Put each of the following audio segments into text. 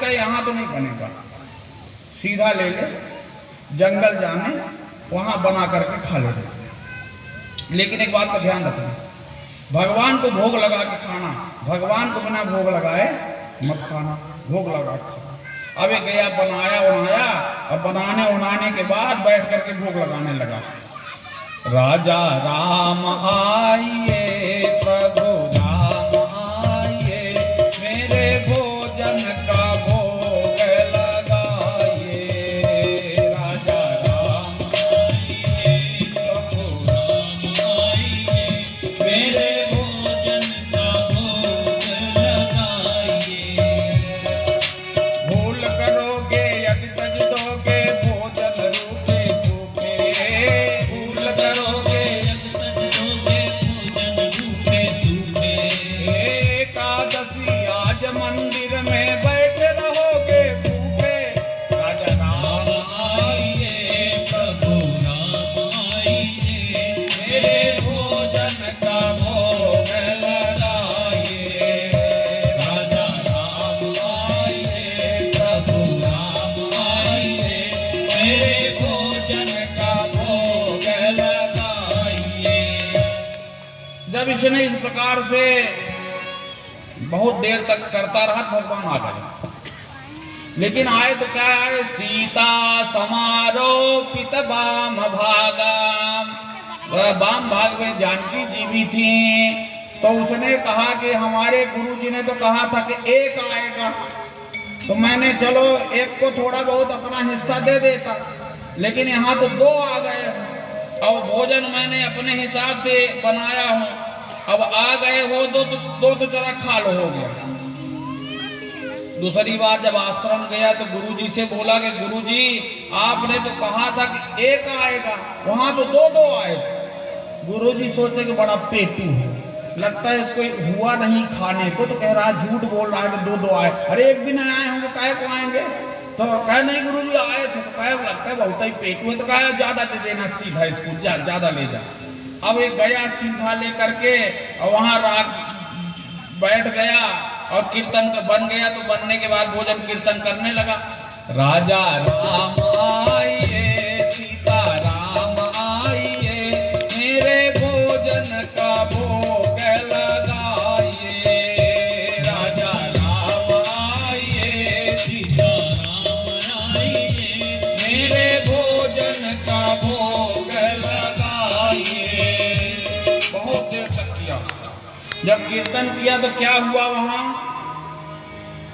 बेटा यहाँ तो नहीं बनेगा, सीधा ले ले जंगल जाने, वहाँ बना करके खा ले। लेकिन एक बात का ध्यान रखना, भगवान को भोग लगा के खाना, भगवान को बिना भोग लगाए मत खाना, भोग लगा के खाना। अब ये गया बनाया उनाया, और बनाने उनाने के बाद बैठ करके भोग लगाने लगा। राजा राम आइए, प्रभु राम आइए, मेरे भोजन का भोग लगाइए। राजा राम आइए, प्रभु राम आइए, मेरे भोजन का भोग लगाइए। भूल करोगे यदि तज दोगे, भोजन रूपे भूखे। भूल करोगे यदि तज दोगे, भोजन रूपे सूखे। एकादशी आज मंदिर में बैठे रहोगे भूखे। राजा राम आइए, प्रभु राम आइए, मेरे भोजन का भोग लगाइए। राजा राम आइए, प्रभु राम आइए, मेरे भोजन का भोग लगाइए। जब इसने इस प्रकार से बहुत देर तक करता रहा, भगवान आ गए। लेकिन आए तो क्या आए, सीता समारोपित वाम भागा। वाम भाग में जानकी जी भी थी, तो उसने कहा कि हमारे गुरु जी ने तो कहा था कि एक आएगा, तो मैंने चलो एक को थोड़ा बहुत अपना हिस्सा दे देता, लेकिन यहाँ तो दो आ गए और भोजन मैंने अपने हिसाब से बनाया हूँ, अब आ गए हो दो तो चला खा लो, हो गया। दूसरी बार जब आश्रम गया तो गुरुजी से बोला कि गुरुजी आपने तो कहा था कि एक आएगा, वहां तो दो आए। गुरुजी सोचे कि बड़ा पेटू है, लगता है इसको हुआ नहीं खाने को, तो कह रहा है झूठ बोल रहा है कि दो आए। अरे एक भी नहीं आए होंगे, काहे को आएंगे? तो कहे नहीं गुरुजी आए थे, तो कहे लगता है बहुत ही पेटू है, तो कहे ज्यादा दे देना, सीधा इसको ज्यादा ले जा। अब एक गया सीधा लेकर के और वहां रात बैठ गया और कीर्तन का बन गया, तो बनने के बाद भोजन कीर्तन करने लगा। राजा राम आइए, सीता राम आइए, मेरे भोजन का भोग लगाइए। राजा राम आइए, सीता राम आइए, मेरे भोजन का भोग लगाइए। बहुत देर तक किया। जब कीर्तन किया तो क्या हुआ वहां,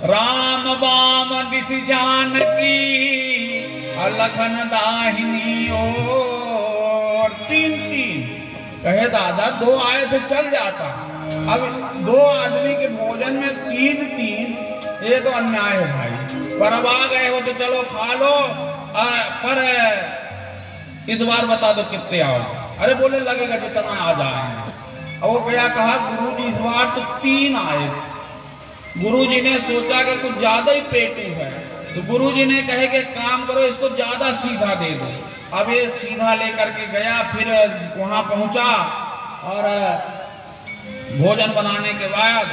राम वाम दिशि जानकी, लखन दाहिनी ओर। तीन कहे दादा दो आए थे चल जाता, अब दो आदमी के भोजन में तीन, ये तो अन्याय है भाई। पर अब आ गए हो तो चलो खा लो, पर इस बार बता दो कितने आओ। अरे बोले लगेगा जितना आ जाए। और वो क्या कहा, गुरुजी इस बार तो 3 आए। गुरुजी ने सोचा कि कुछ ज्यादा ही पेटू है, तो गुरुजी ने कहे कि काम करो इसको ज्यादा सीधा दे दो। अब ये सीधा लेकर के गया, फिर वहां पहुंचा और भोजन बनाने के बाद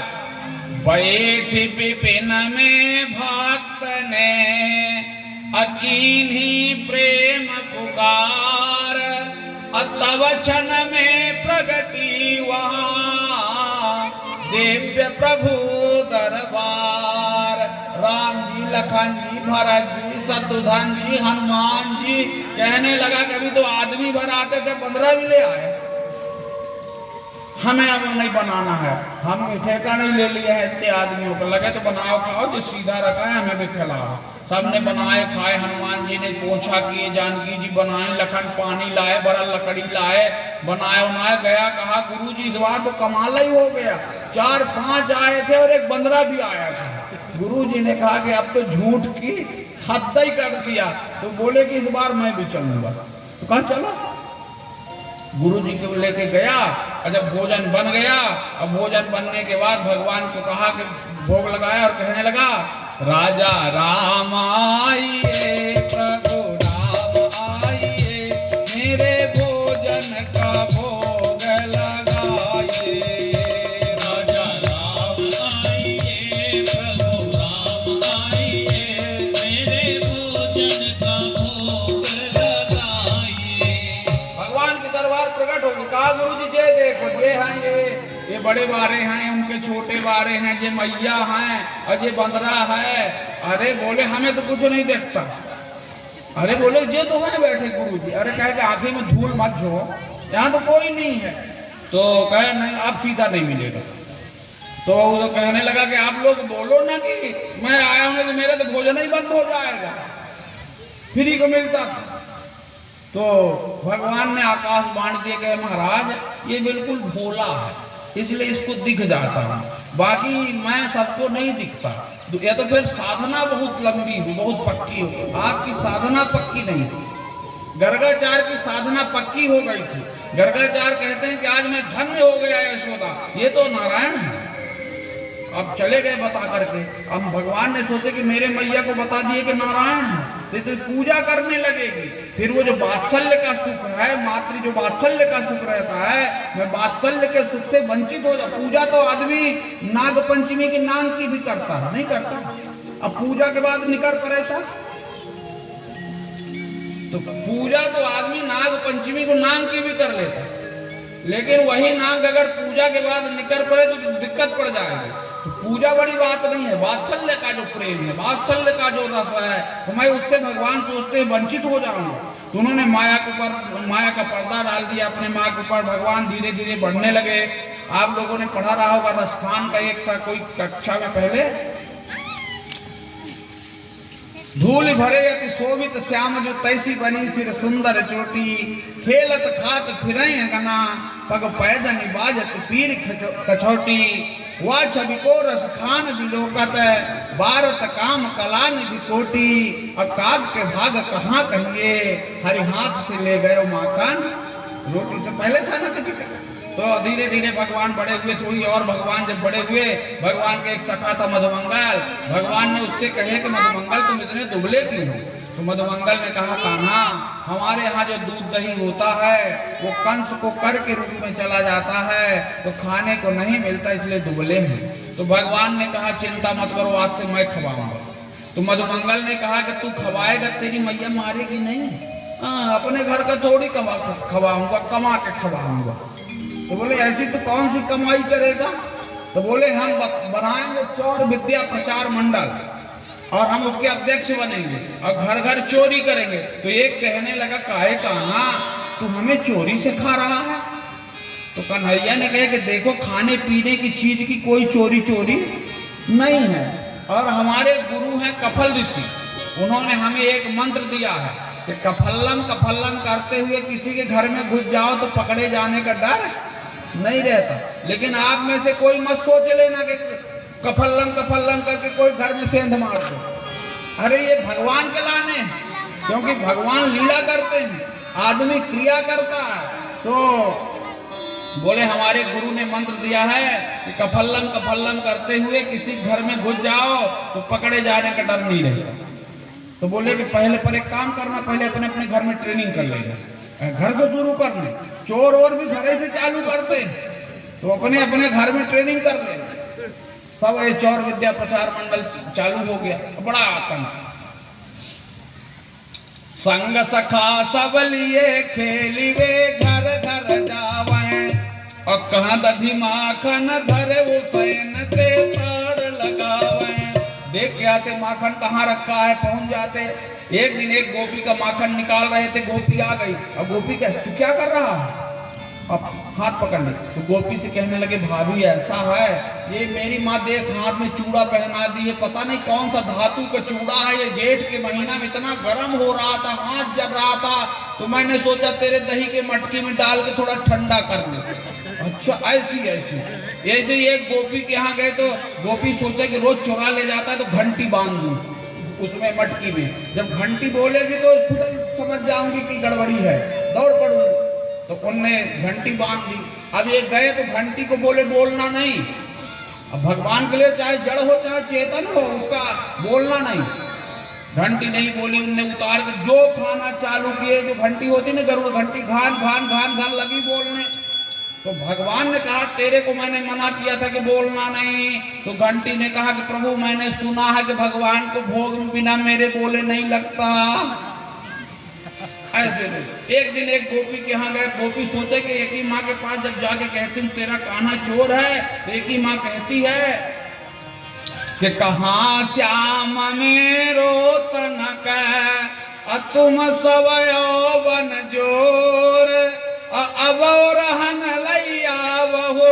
बैठ विपिन में भक्त ने, अकीन्ही प्रेम पुकार, तब क्षण में प्रगति वहाँ, दिव्य प्रभु दरबार। राम जी, लखन जी, भरत जी, शत्रुघ्न जी, हनुमान जी, कहने लगा कभी तो आदमी भर आते थे, 15 भी ले आए। हमें अब नहीं बनाना है, हम ठेका नहीं ले लिया है इतने आदमियों को, लगे तो बनाओ खाओ, जो सीधा रखा है हमें भी खिलाओ। सबने बनाए खाए, हनुमान जी ने पोछा किए, जानकी जी बनाए, लखन पानी लाए, बड़ा लकड़ी लाए, बनाए उनाए। गया कहा गुरुजी इस बार तो कमाल ही हो गया, 4-5 आए थे और एक 15 भी आया था। गुरुजी ने कहा कि अब तो झूठ की हद ही कर दिया, तो बोले कि इस बार मैं भी चलूंगा। तो कहा चलो, गुरुजी को लेके गया और जब भोजन बन गया, और भोजन बनने के बाद भगवान को कहा कि भोग लगाया और कहने लगा, राजा राम आइए, प्रभु राम आइए, मेरे भोजन का भोग लगाइए। राजा राम आइए, प्रभु राम आइए, बड़े बारे हैं, उनके छोटे बारे हैं, ये मैया हैं और ये बंदरा है। अरे बोले हमें तो कुछ नहीं देखता। अरे बोले ये तो है बैठे गुरुजी। अरे कहे कि आंखें में धूल मत झो, यहाँ तो कोई नहीं है। तो कहे नहीं आप सीधा नहीं मिलेगा। तो वो कहने लगा कि आप लोग बोलो ना कि मैं आया हूँ तो मेरा तो भोजन ही बंद हो जाएगा, फ्री को मिलता था। तो भगवान ने आकाश बांट दिया कि महाराज ये बिल्कुल भोला है, इसलिए इसको दिख जाता है, बाकी मैं सबको नहीं दिखता। या तो फिर साधना बहुत लंबी हो, बहुत पक्की हो। आपकी साधना पक्की नहीं थी, गर्गाचार की साधना पक्की हो गई थी। गर्गाचार कहते हैं कि आज मैं धन्य हो गया यशोदा, ये तो नारायण है। अब चले गए बता करके। अब भगवान ने सोचे कि मेरे मैया को बता दिए कि नारायण है, तो पूजा करने लगेगी। फिर वो जो वात्सल्य का सुख है, मातृ जो वात्सल्य का सुख रहता है, मैं वात्सल्य के सुख से वंचित हो जा। पूजा तो आदमी नाग पंचमी की नांग की भी करता है, नहीं करता? अब पूजा के बाद निकर पड़े था, तो पूजा तो आदमी नाग पंचमी को नांग की भी कर लेता, लेकिन वही नांग अगर पूजा के बाद निकर पड़े तो दिक्कत पड़ जाएगी। तो पूजा बड़ी बात नहीं है, वात्सल्य का जो प्रेम है, वात्सल्य का जो रस है, तो मैं उससे भगवान सोचते हैं वंचित हो जाऊंगा। तो उन्होंने माया के ऊपर माया का पर्दा डाल दिया अपने माँ के ऊपर। भगवान धीरे धीरे बढ़ने लगे। आप लोगों ने पढ़ा रहा होगा, रसखान का एक था कोई कक्षा में पहले, धूल भरे अति शोभित श्याम जो तैसी बनी सिर सुंदर चोटी, खेलत खात फिरय गना पग पैदनि बाजत पीर कछौटी, वा छवि को रस खान बिलोकत भारत काम कला निधि कोटि, अकाग के भाग कहाँ कहिए हरि हाथ से ले गयो माखन रोटी। तो पहले था ना तो धीरे धीरे भगवान बड़े हुए, थोड़ी और भगवान जब बड़े हुए, भगवान के एक सखा था मधुमंगल। भगवान ने उससे कहे कि मधुमंगल तुम इतने दुबले क्यों हो? तो मधुमंगल ने कहा कान्हा हमारे यहाँ जो दूध दही होता है वो कंस को कर के रूप में चला जाता है, तो खाने को नहीं मिलता, इसलिए दुबले हैं। तो भगवान ने कहा चिंता मत करो, आज से मैं खवाऊंगा। तो मधुमंगल ने कहा कि तू खवाएगा, तेरी मैया मारेगी नहीं? अपने घर का थोड़ी खवाऊंगा, कमा के खवाऊंगा। तो बोले ऐसी तो कौन सी कमाई करेगा? तो बोले हम बनाएंगे चौर विद्या प्रचार मंडल और हम उसके अध्यक्ष बनेंगे और घर घर चोरी करेंगे। तो एक कहने लगा काहे कान्हा तू हमें चोरी सिखा रहा है? तो कन्हैया ने कहा कि देखो खाने पीने की चीज की कोई चोरी नहीं है, और हमारे गुरु हैं कफल ऋषि, उन्होंने हमें एक मंत्र दिया है कि कफल्लम कफल्लम करते हुए किसी के घर में घुस जाओ तो पकड़े जाने का डर नहीं रहता। लेकिन आप में से कोई मत सोच लेना कि कफल्लम कफल्लम करके कोई घर में सेंध मार दो। अरे ये भगवान के लाने हैं, क्योंकि भगवान लीला करते हैं, आदमी क्रिया करता है। तो बोले हमारे गुरु ने मंत्र दिया है कि कफल्लम कफल्लम करते हुए किसी घर में घुस जाओ तो पकड़े जाने का डर नहीं रहेगा। तो बोले कि पहले पर एक काम करना, पहले अपने अपने घर में ट्रेनिंग कर लेना, घर से शुरू कर ले। चोर और भी घरे से चालू करते हैं, तो अपने अपने घर में ट्रेनिंग कर लेना। सब ये चौर विद्या प्रचार मंडल चालू हो गया, बड़ा आतंक। संग सखा सब लिए खेली वे घर घर जावे, और कहाँ दधी माखन धरे हुसैन ते ताड़ लगावे। देख के आते माखन कहाँ रखा है, पहुंच जाते। एक दिन एक गोपी का माखन निकाल रहे थे, गोपी आ गई। अब गोपी तू क्या कर रहा है? अब हाथ पकड़ ले। तो गोपी से कहने लगे भाभी ऐसा है, ये मेरी माँ देख हाथ में चूड़ा पहना दी है, पता नहीं कौन सा धातु का चूड़ा है, ये जेठ के महीना में इतना गर्म हो रहा था, हाथ जल रहा था, तो मैंने सोचा तेरे दही के मटकी में डाल के थोड़ा ठंडा कर ले। अच्छा ऐसी ऐसे एक गोपी के यहाँ गए तो गोपी सोचा कि रोज चुरा ले जाता है तो घंटी बांध दूं उसमें मटकी में, जब घंटी बोलेगी तो समझ जाऊंगी कि गड़बड़ी है, दौड़ पड़ूंगी। तो उनने घंटी बांध दी। अब ये गए तो घंटी को बोले बोलना नहीं। अब भगवान के लिए चाहे जड़ हो चाहे चेतन हो, उसका बोलना नहीं। घंटी नहीं बोली, उनने उतार के जो खाना चालू किए, जो घंटी होती ना गरुड़ घंटी, घान घान घान घान लगी बोलने। तो भगवान ने कहा तेरे को मैंने मना किया था कि बोलना नहीं। तो घंटी ने कहा कि प्रभु मैंने सुना है कि भगवान को भोग बिना मेरे बोले नहीं लगता। ऐसे नहीं। एक दिन एक गोपी के यहाँ गए, गोपी सोचे कि एक ही माँ के पास जब जाके कहती हूँ तेरा कान्हा चोर है, तो एक ही माँ कहती है कि कहाँ श्याम मेरो तनक तुम सब यौवन जोर अब रहन लैया बहो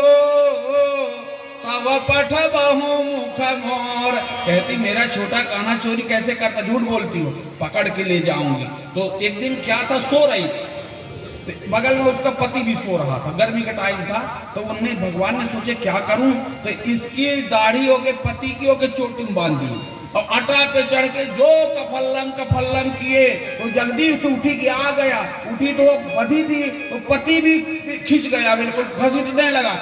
तब पठ बहु मुख मोर। कहती मेरा छोटा कान्हा चोरी कैसे करता, झूठ बोलती हो, पकड़ के ले जाऊंगी। तो एक दिन क्या था, सो रही थी, बगल में उसका पति भी सो रहा था, गर्मी का टाइम था। तो उनने भगवान ने सोचे क्या करूं, तो इसकी दाढ़ी हो के पति की हो के चोटी में बांध दी और अटा पे चढ़ के जो कफल्लम किए। तो जल्दी से उठी कि आ गया, उठी तो वो बधी थी, तो पति भी खिंच गया, बिल्कुल घसीटने लगा।